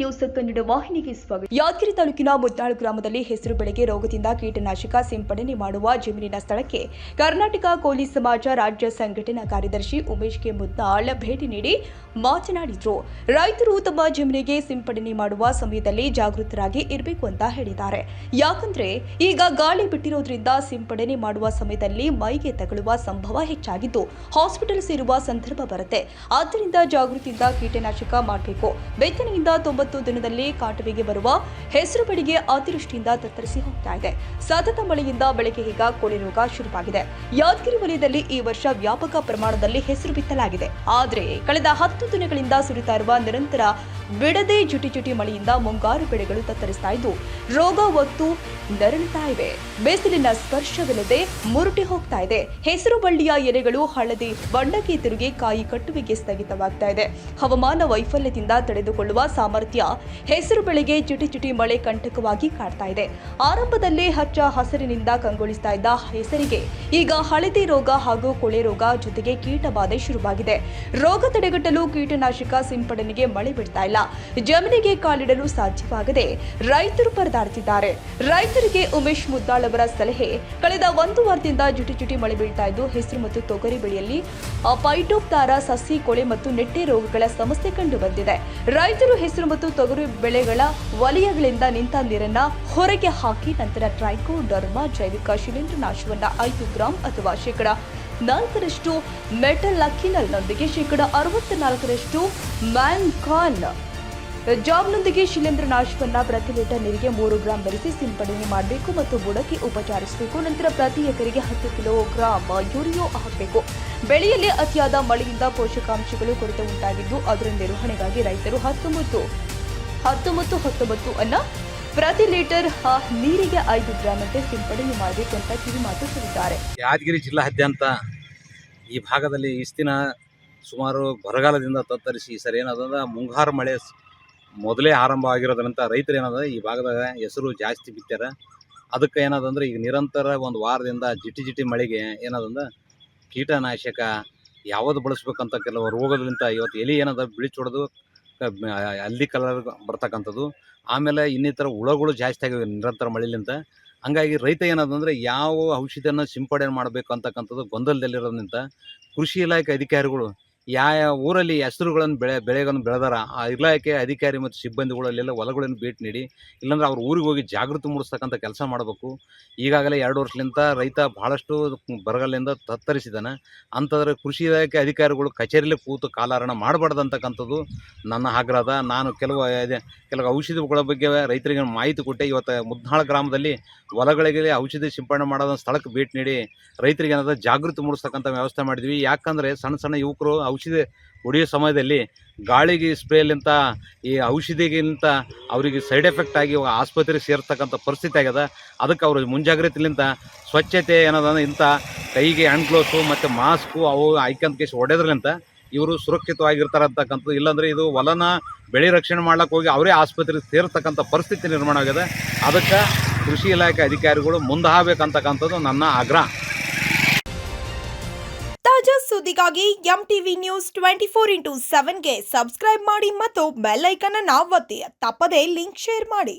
News Kannada ವಾಹಿನಿಗೆ ಸ್ವಾಗತ. ಯಾದಗಿರಿ ತಾಲೂಕಿನ ಮುದ್ದಾಳು ಗ್ರಾಮದಲ್ಲಿ ಹೆಸರು ಬೆಳೆಗೆ ರೋಗದಿಂದ ಕೀಟನಾಶಕ ಸಿಂಪಡಣೆ ಮಾಡುವ ಜಮೀನಿನ ಸ್ಥಳಕ್ಕೆ ಕರ್ನಾಟಕ ಕೋಲಿ ಸಮಾಜ ರಾಜ್ಯ ಸಂಘಟನಾ ಕಾರ್ಯದರ್ಶಿ ಉಮೇಶ್ ಕೆ ಮುದ್ದಾಳ್ ಭೇಟಿ ನೀಡಿ ಮಾತನಾಡಿದರು. ರೈತರು ತಮ್ಮ ಜಮೀನಿಗೆ ಸಿಂಪಡಣೆ ಮಾಡುವ ಸಮಯದಲ್ಲಿ ಜಾಗೃತರಾಗಿ ಇರಬೇಕು ಅಂತ ಹೇಳಿದ್ದಾರೆ. ಯಾಕಂದ್ರೆ ಈಗ ಗಾಳಿ ಬಿಟ್ಟಿರೋದ್ರಿಂದ ಸಿಂಪಡಣೆ ಮಾಡುವ ಸಮಯದಲ್ಲಿ ಮೈಗೆ ತಗುಲುವ ಸಂಭವ ಹೆಚ್ಚಾಗಿದ್ದು ಹಾಸ್ಪಿಟಲ್ ಸೇರುವ ಸಂದರ್ಭ ಬರುತ್ತೆ. ಆದ್ದರಿಂದ ಜಾಗೃತಿಯಿಂದ ಕೀಟನಾಶಕ ಮಾಡಬೇಕು. ಬಿತ್ತನೆಯಿಂದ 90 ದಿನದಲ್ಲಿ ಕಾಟುವಿಗೆ ಬರುವ ಹೆಸರು ಬೆಳೆಗೆ ಅತಿವೃಷ್ಟಿಯಿಂದ ತತ್ತರಿಸಿ ಹೋಗ್ತಾ ಇದೆ. ಸತತ ಮಳೆಯಿಂದ ಬೆಳೆಗೆ ಈಗ ಕೊಳೆ ರೋಗ ಶುರುವಾಗಿದೆ. ಯಾದಗಿರಿ ವಲಯದಲ್ಲಿ ಈ ವರ್ಷ ವ್ಯಾಪಕ ಪ್ರಮಾಣದಲ್ಲಿ ಹೆಸರು ಬಿತ್ತಲಾಗಿದೆ. ಆದರೆ ಕಳೆದ 10 ದಿನಗಳಿಂದ ಸುರಿತಾ ಇರುವ ನಿರಂತರ ಬಿಡದೆ ಜುಟಿ ಮಳೆಯಿಂದ ಮುಂಗಾರು ಬೆಳೆಗಳು ತತ್ತರಿಸ್ತಾ ಇದ್ದು ರೋಗ ಒತ್ತು ನರಳುತ್ತಾ ಇವೆ. ಬೇಸಿಲಿನ ಸ್ಪರ್ಶವಿಲ್ಲದೆ ಮುರುಟಿ ಹೋಗ್ತಾ ಇದೆ. ಹೆಸರು ಬಳ್ಳಿಯ ಎಲೆಗಳು ಹಳದಿ ಬಣ್ಣಕ್ಕೆ ತಿರುಗಿ ಕಾಯಿ ಕಟ್ಟುವಿಗೆ ಸ್ಥಗಿತವಾಗ್ತಾ ಇದೆ. ಹವಾಮಾನ ವೈಫಲ್ಯದಿಂದ ತಡೆದುಕೊಳ್ಳುವ ಸಾಮರ್ಥ್ಯ ಹೆಸರು ಬೆಳೆಗೆ ಚಿಟಿ ಮಳೆ ಕಂಟಕವಾಗಿ ಕಾಡ್ತಾ ಇದೆ. ಆರಂಭದಲ್ಲಿ ಹಚ್ಚ ಹಸಿರಿನಿಂದ ಕಂಗೊಳಿಸ್ತಾ ಇದ್ದ ಹೆಸರಿಗೆ ಈಗ ಹಳದಿ ರೋಗ ಹಾಗೂ ಕೊಳೆ ರೋಗ ಜೊತೆಗೆ ಕೀಟ ಬಾಧೆ ಶುರುವಾಗಿದೆ. ರೋಗ ತಡೆಗಟ್ಟಲು ಕೀಟನಾಶಕ ಸಿಂಪಡಣೆಗೆ ಮಳೆ ಬಿಡ್ತಾ ಇಲ್ಲ. ಜಮೀನಿಗೆ ಕಾಲಿಡಲು ಸಾಧ್ಯವಾಗದೆ ರೈತರು ಪರದಾಡ್ತಿದ್ದಾರೆ. ರೈತರಿಗೆ ಉಮೇಶ್ ಮುದ್ದಾಳ್ ಅವರ ಸಲಹೆ, ಕಳೆದ 1 ವಾರದಿಂದ ಜುಟಿ ಮಳೆ ಬೀಳ್ತಾ ಇದ್ದು ಹೆಸರು ಮತ್ತು ತೊಗರಿ ಬೆಳೆಯಲ್ಲಿ ಪೈಟೋಪ್ತಾರ ಸಸಿ ಕೊಳೆ ಮತ್ತು ನೆಟ್ಟೆ ರೋಗಗಳ ಸಮಸ್ಯೆ ಕಂಡು ಬಂದಿದೆ. ರೈತರು ಹೆಸರು ಮತ್ತು ತೊಗರಿ ಬೆಳೆಗಳ ವಲಯಗಳಿಂದ ನಿಂತ ನೀರನ್ನ ಹೊರಗೆ ಹಾಕಿ ನಂತರ ಟ್ರೈಕೋಡರ್ಮಾ ಜೈವಿಕ ಶಿಲೀಂಧ್ರನಾಶವನ್ನ 5 ಗ್ರಾಂ ಅಥವಾ ಶೇಕಡ 4% ಮೆಟಲಾಕ್ಸಿನಲ್ನೊಂದಿಗೆ ಶೇಕಡ 64% ಮ್ಯಾನ್ಕಾನ್ ಜಾಬ್ನೊಂದಿಗೆ ಶಿಲೀಂಧ್ರನಾಶವನ್ನ ಪ್ರತಿ ಲೀಟರ್ ನೀರಿಗೆ 3 ಗ್ರಾಂ ಬೆರೆಸಿ ಸಿಂಪಡಣೆ ಮಾಡಬೇಕು ಮತ್ತು ಬುಡಕ್ಕೆ ಉಪಚರಿಸಬೇಕು. ನಂತರ ಪ್ರತಿ ಎಕರೆಗೆ 10 ಕಿಲೋಗ್ರಾಂ ಯೂರಿಯಾ ಹಾಕಬೇಕು. ಬೆಳೆಯಲ್ಲಿ ಅತಿಯಾದ ಮಳೆಯಿಂದ ಪೋಷಕಾಂಶಗಳು ಕೊರತೆ ಉಂಟಾಗಿದ್ದು ಅದರ ನಿರ್ವಹಣೆಗಾಗಿ ರೈತರು 19 ಅನ್ನ ಪ್ರತಿ ಲೀಟರ್ ನೀರಿಗೆ 5 ಗ್ರಾಂ ಅಂತೆ ಸಿಂಪಡಣೆ ಮಾಡಬೇಕು ಅಂತ ಕಿವಿಮಾತು ಹೇಳಿದ್ದಾರೆ. ಯಾದಗಿರಿ ಜಿಲ್ಲಾದ್ಯಂತ ಈ ಭಾಗದಲ್ಲಿ ದಿನ ಸುಮಾರು ಬರಗಾಲದಿಂದ ತತ್ತರಿಸಿ ಈ ಸರಿ ಏನದ ಮುಂಗಾರು ಮಳೆ ಮೊದಲೇ ಆರಂಭ ಆಗಿರೋದ್ರಿಂದ ರೈತರು ಏನದ ಈ ಭಾಗದಾಗ ಹೆಸರು ಜಾಸ್ತಿ ಬಿತ್ತಾರೆ. ಅದಕ್ಕೆ ಏನದಂದ್ರೆ ಈಗ ನಿರಂತರ 1 ವಾರದಿಂದ ಜಿಟಿ ಮಳೆಗೆ ಏನದಂದ್ರೆ ಕೀಟನಾಶಕ ಯಾವುದು ಬಳಸ್ಬೇಕಂತ ಕೆಲವು ರೋಗದಿಂದ ಇವತ್ತು ಎಲೆ ಏನದ ಬಿಳಿಚೊಡೆದು ಹಲ್ದಿ ಕಲರ್ ಬರ್ತಕ್ಕಂಥದ್ದು, ಆಮೇಲೆ ಇನ್ನಿತರ ಹುಳಗಳು ಜಾಸ್ತಿ ಆಗಿವೆ ನಿರಂತರ ಮಳೆಲಿಂದ. ಹಂಗಾಗಿ ರೈತ ಏನದಂದ್ರೆ ಯಾವ ಔಷಧಿಯನ್ನು ಸಿಂಪಡಣೆ ಮಾಡಬೇಕು ಅಂತಕ್ಕಂಥದ್ದು ಗೊಂದಲದಲ್ಲಿರೋದ್ರಿಂದ ಕೃಷಿ ಇಲಾಖೆ ಅಧಿಕಾರಿಗಳು ಯಾವ ಊರಲ್ಲಿ ಹೆಸರುಗಳನ್ನು ಬೆಳೆಗಳನ್ನು ಬೆಳೆದಾರ ಆ ಇಲಾಖೆ ಅಧಿಕಾರಿ ಮತ್ತು ಸಿಬ್ಬಂದಿಗಳಲ್ಲೆಲ್ಲ ಹೊಲಗಳನ್ನು ಭೇಟಿ ನೀಡಿ ಇಲ್ಲಾಂದ್ರೆ ಅವ್ರ ಊರಿಗೆ ಹೋಗಿ ಜಾಗೃತಿ ಮೂಡಿಸ್ತಕ್ಕಂಥ ಕೆಲಸ ಮಾಡಬೇಕು. ಈಗಾಗಲೇ 2 ವರ್ಷದಿಂದ ರೈತ ಬಹಳಷ್ಟು ಬರಗಾಲದಿಂದ ತತ್ತರಿಸಿದ್ದಾನೆ. ಅಂಥದ್ರೆ ಕೃಷಿ ಇಲಾಖೆ ಅಧಿಕಾರಿಗಳು ಕಚೇರಿಯಲ್ಲಿ ಕೂತು ಕಾಲಹರಣ ಮಾಡಬಾರ್ದು ಅಂತಕ್ಕಂಥದ್ದು ನನ್ನ ಆಗ್ರಹ. ನಾನು ಕೆಲವು ಔಷಧಿಗಳ ಬಗ್ಗೆ ರೈತರಿಗೆ ಮಾಹಿತಿ ಕೊಟ್ಟೆ. ಇವತ್ತು ಮುದ್ದಾಳ ಗ್ರಾಮದಲ್ಲಿ ಹೊಲಗಳಿಗೆ ಔಷಧಿ ಸಿಂಪಡಣೆ ಮಾಡೋದ ಸ್ಥಳಕ್ಕೆ ಭೇಟಿ ನೀಡಿ ರೈತರಿಗೆ ಏನಾದರೂ ಜಾಗೃತಿ ಮೂಡಿಸ್ತಕ್ಕಂಥ ವ್ಯವಸ್ಥೆ ಮಾಡಿದ್ವಿ. ಯಾಕಂದರೆ ಸಣ್ಣ ಯುವಕರು ಔಷಧಿ ಹೊಡೆಯೋ ಸಮಯದಲ್ಲಿ ಗಾಳಿಗೆ ಸ್ಪ್ರೇಲಿಂತ ಈ ಔಷಧಿಗಿಂತ ಅವರಿಗೆ ಸೈಡ್ ಎಫೆಕ್ಟ್ ಆಗಿ ಆಸ್ಪತ್ರೆಗೆ ಸೇರ್ತಕ್ಕಂಥ ಪರಿಸ್ಥಿತಿ ಆಗ್ಯದ. ಅದಕ್ಕೆ ಅವರು ಮುಂಜಾಗ್ರತೆಲಿಂತ ಸ್ವಚ್ಛತೆ ಏನದಂದ್ರೆ ಇಂಥ ಕೈಗೆ ಹ್ಯಾಂಡ್ ಗ್ಲೌಸು ಮತ್ತು ಮಾಸ್ಕು ಅವು ಐಕಂತ ಕೇಸ್ ಹೊಡೆಯೋದ್ರಲಿಂತ ಇವರು ಸುರಕ್ಷಿತವಾಗಿರ್ತಾರೆ ಅಂತಕ್ಕಂಥದ್ದು. ಇಲ್ಲಾಂದರೆ ಇದು ಹೊಲನ ಬೆಳೆ ರಕ್ಷಣೆ ಮಾಡ್ಲಿಕ್ಕೆ ಹೋಗಿ ಅವರೇ ಆಸ್ಪತ್ರೆಗೆ ಸೇರ್ತಕ್ಕಂಥ ಪರಿಸ್ಥಿತಿ ನಿರ್ಮಾಣ ಆಗಿದೆ. ಅದಕ್ಕೆ ಕೃಷಿ ಇಲಾಖೆ ಅಧಿಕಾರಿಗಳು ಮುಂದೆ ಆಗಬೇಕಂತಕ್ಕಂಥದ್ದು ನನ್ನ ಆಗ್ರಹ. ತಾಜಾ ಸುದ್ದಿಗಾಗಿ MTV ನ್ಯೂಸ್ 24x7ಗೆ ಸಬ್ಸ್ಕ್ರೈಬ್ ಮಾಡಿ ಮತ್ತು ಬೆಲ್ ಐಕಾನ್ ಅನ್ನು ಒತ್ತಿ. ತಪ್ಪದೇ ಲಿಂಕ್ ಶೇರ್ ಮಾಡಿ.